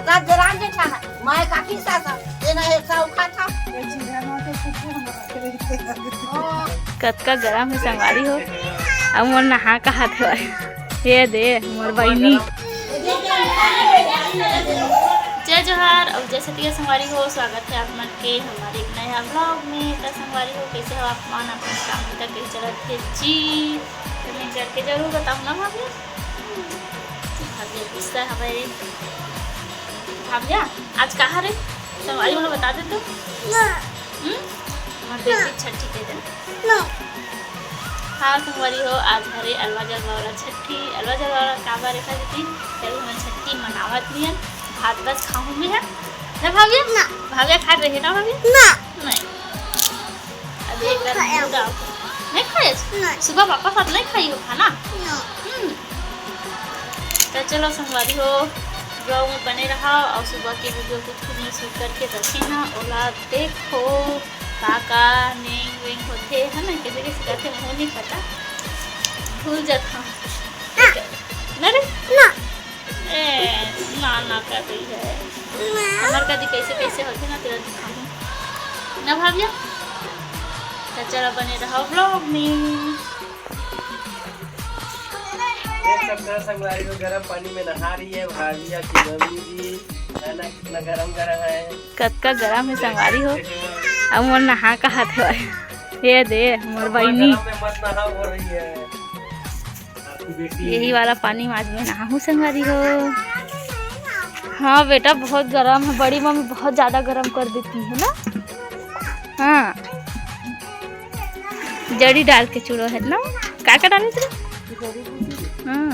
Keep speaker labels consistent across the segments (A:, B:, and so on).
A: तथा जरान जे था मैं काकी सासा देना है सौखा था
B: कतका गरम है संगवारी हो अब मोर नहा का हाथ है ये दे मोर बहनी जय जोहार और जैसे कि संगवारी हो स्वागत है आप मन के हमारे एक नया ब्लॉग में। तो संगवारी हो कैसे हो आप मान अपने काम तक कैसे चलत है जी कमेंट करके जरूर बताओ ना भाभी गुस्सा हमारे भाभिया आज कहाँ रे संगवारी वाला बता दे तो हमारे बेटी छठी के दिन हाँ संगवारी हो आज हरे अलवा जलवा वाला छठी अलवा जलवा वाला काबा रेखा देती कल हम छठी मनावत नहीं भात बस खाऊं भी है ना भाभी ना भाभी खा रहे ना भाभी ना नहीं अभी एक बार नहीं खाए सुबह पापा साथ नहीं खाई हो खाना तो चलो संगवारी हो ब्लॉग में बने रहा और सुबह की वीडियो कुछ नहीं शूट करके रखे ना ओला देखो काका नेंग वेंग होते है ना कैसे कैसे करते मुझे नहीं पता भूल जाता ना रे ना ना कर रही है हमार कदी कैसे कैसे होते ना तेरा दिखाऊं ना भाभिया तो चलो बने रहो ब्लॉग में।
C: देख सकते हैं संगवारी को गर्म पानी में नहा रही है भाभिया की मम्मी जी है ना कितना गरम गरम है
B: कतका गरम है संगवारी हो अब मोर नहा का हाथ है ये दे मोर बहनी
C: मत नहा हो रही है
B: यही वाला पानी में आज मैं नहाऊं संगवारी हो। हाँ बेटा बहुत गर्म है बड़ी मम्मी बहुत ज़्यादा गर्म कर देती है ना हाँ जड़ी डाल के चूड़ो है ना क्या डाले थे हाँ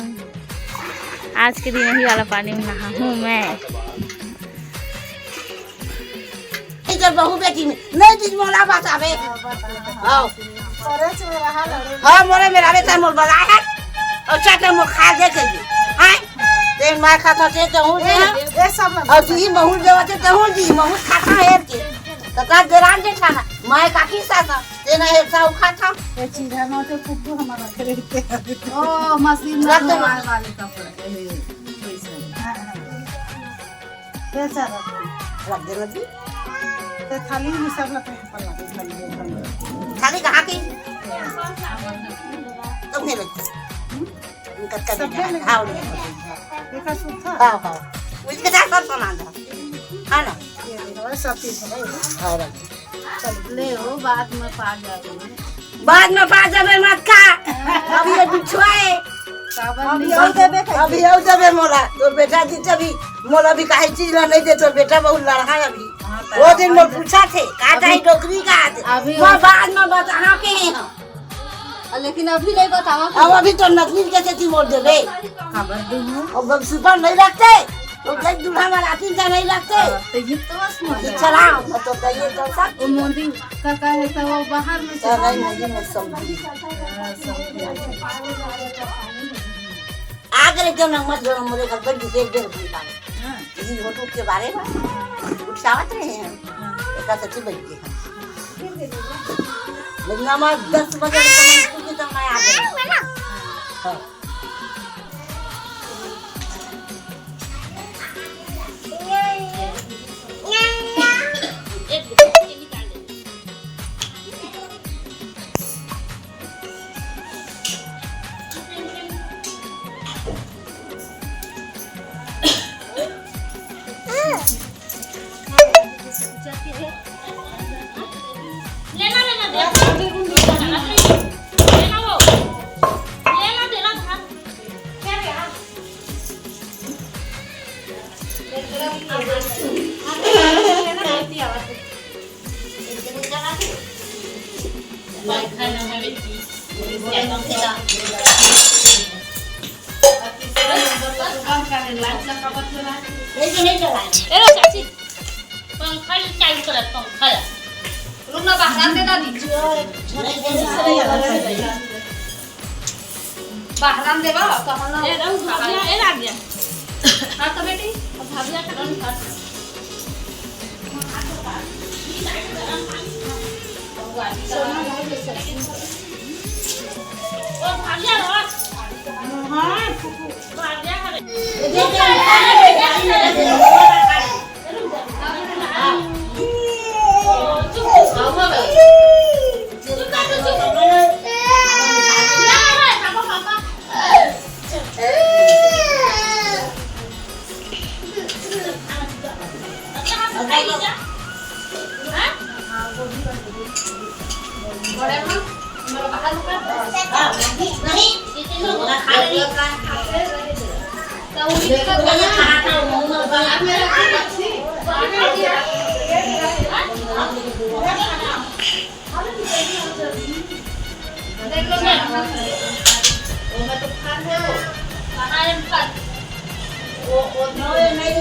B: आज के दिन यही वाला पानी में नहाऊं मैं।
A: इधर बहू बेटी में नहीं दिन मोला बात आवे हां हां मोरे मेरा बेटा मोल बनाया और चाटे मो खा दे के हां तेन मार खाता थे तो हूं ये सब और जी महू देवते तो हूं जी महू खाता है के तथा जरान जे था मैं काकी सासा देना है सौखा था
D: ये चीज है ना तो खूब हमारा खरीदते ओ मशीन में वाले कपड़े पैसा
A: रख देना जी
D: तो थाली में सब लगे पर
A: खाली कहा की तुमने लग कट कर हां
D: देखा सुखा
A: हां हां उसके साथ सब सामान था हां ना
D: ये सब चीज है
A: हां
D: चल ले हो बाद में पा जाओगे
A: बाद में पा जाबे मत खा अभी ये बिछवाए अभी आओ देबे मोला तो बेटा जी तभी मोला भी काहे चीज नहीं दे तो बेटा बहुत लड़का है अभी वो दिन मोल पूछा थे का चाहिए डोकरी का
D: अभी
A: मैं बाद में बताना के हैं
D: लेकिन अभी नहीं बतावा
A: अब अभी तो नकली कैसे थी मोड़ देबे
D: खबर दूं
A: अब सुपर नहीं लगते तो देख दूल्हा वाला तीन का नहीं लगते
D: तो ये तो बस
A: चला तो कहिए तो सब
D: वो मोदी का है तो वो बाहर में
A: तो नहीं नहीं मैं समझी आगे जो न मत जो मोरे घर पर देख दे रही बात इसी फोटो के बारे में उठावत रहे हैं एक सच्ची बन गई लेकिन हमारा 10 बजे तो मैं आ गई नहीं चला
B: चाची पंखा चालू कर पंखा रुकना बाहर दे दादी बाहर दे बा कहना ए रहू भाभिया ए लाग गया हां तो बेटी अब भाभिया का रंग कर ओ भाभिया रोज हां भाभिया खाएगी क्या? हाँ? बड़े माँ, मेरा बाहर रुका।
A: नहीं
B: ये तीनों ना खा रही। तो वो भी तो
A: बोले खाना था मुंह में
B: अब मेरा अच्छी बाहर दिया। देख लो मैं।
A: वो मैं तो खा रहे हो
B: कहाँ है?
A: वो नहीं